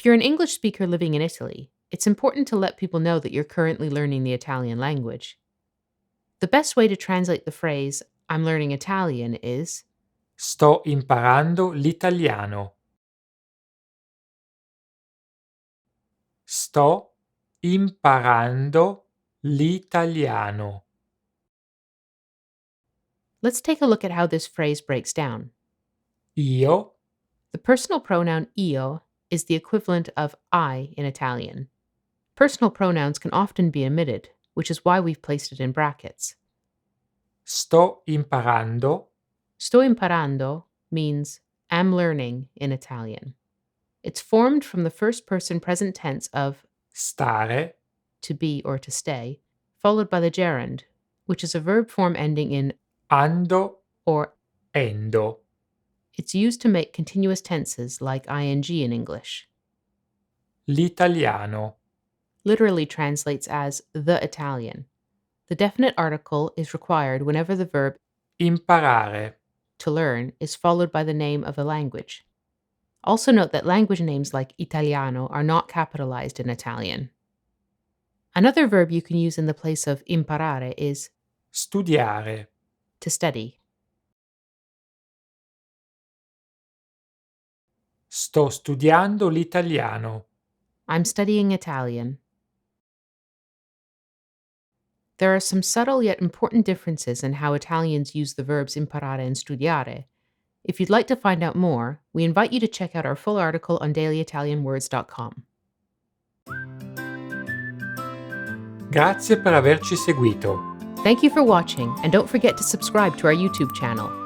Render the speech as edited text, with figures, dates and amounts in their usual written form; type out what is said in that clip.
If you're an English speaker living in Italy, it's important to let people know that you're currently learning the Italian language. The best way to translate the phrase, I'm learning Italian, is Sto imparando l'italiano. Sto imparando l'italiano. Let's take a look at how this phrase breaks down. Io The personal pronoun io is the equivalent of I in Italian. Personal pronouns can often be omitted, which is why we've placed it in brackets. sto imparando Sto imparando means am learning in Italian. It's formed from the first person present tense of stare to be or to stay, followed by the gerund, which is a verb form ending in ando or. endo. It's used to make continuous tenses like ing in English. L'italiano. Literally translates as the Italian. The definite article is required whenever the verb Imparare. to learn is followed by the name of a language. Also note that language names like Italiano are not capitalized in Italian. Another verb you can use in the place of imparare is Studiare. to study. Sto studiando l'italiano. I'm studying Italian. There are some subtle yet important differences in how Italians use the verbs imparare and studiare. If you'd like to find out more, we invite you to check out our full article on dailyitalianwords.com. Grazie per averci seguito. Thank you for watching, and don't forget to subscribe to our YouTube channel.